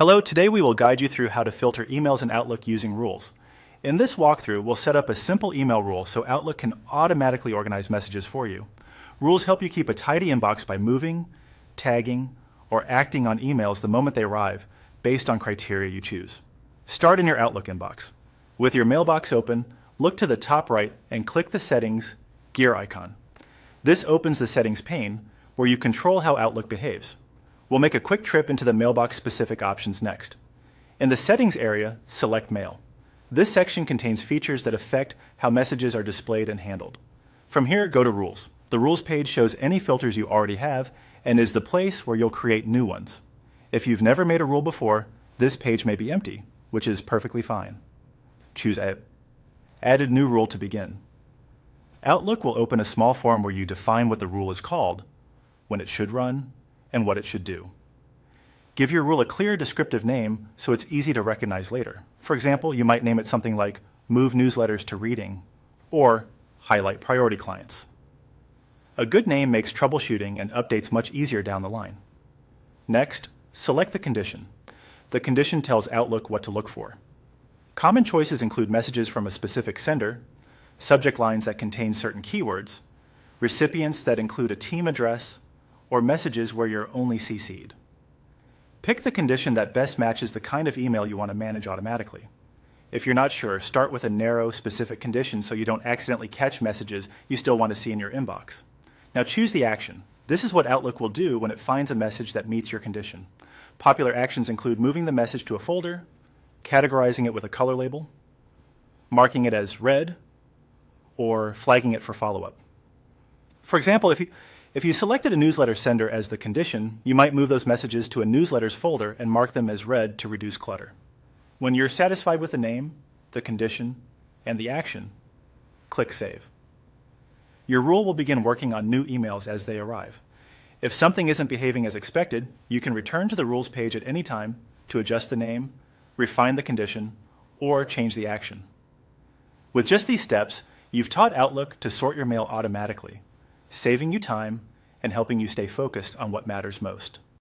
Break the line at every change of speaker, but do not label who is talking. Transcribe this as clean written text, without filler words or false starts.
Hello, today we will guide you through how to filter emails in Outlook using rules. In this walkthrough, we'll set up a simple email rule so Outlook can automatically organize messages for you. Rules help you keep a tidy inbox by moving, tagging, or acting on emails the moment they arrive based on criteria you choose. Start in your Outlook inbox. With your mailbox open, look to the top right and click the Settings gear icon. This opens the Settings pane where you control how Outlook behaves. We'll make a quick trip into the mailbox-specific options next. In the Settings area, select Mail. This section contains features that affect how messages are displayed and handled. From here, go to Rules. The Rules page shows any filters you already have and is the place where you'll create new ones. If you've never made a rule before, this page may be empty, which is perfectly fine. Choose Added New Rule to begin. Outlook will open a small form where you define what the rule is called, when it should run, and what it should do. Give your rule a clear descriptive name so it's easy to recognize later. For example, you might name it something like Move Newsletters to Reading or Highlight Priority Clients. A good name makes troubleshooting and updates much easier down the line. Next, select the condition. The condition tells Outlook what to look for. Common choices include messages from a specific sender, subject lines that contain certain keywords, recipients that include a team address, or messages where you're only CC'd. Pick the condition that best matches the kind of email you want to manage automatically. If you're not sure, start with a narrow, specific condition so you don't accidentally catch messages you still want to see in your inbox. Now choose the action. This is what Outlook will do when it finds a message that meets your condition. Popular actions include moving the message to a folder, categorizing it with a color label, marking it as read, or flagging it for follow-up. For example, if you selected a newsletter sender as the condition, you might move those messages to a newsletters folder and mark them as read to reduce clutter. When you're satisfied with the name, the condition, and the action, click Save. Your rule will begin working on new emails as they arrive. If something isn't behaving as expected, you can return to the Rules page at any time to adjust the name, refine the condition, or change the action. With just these steps, you've taught Outlook to sort your mail automatically, saving you time and helping you stay focused on what matters most.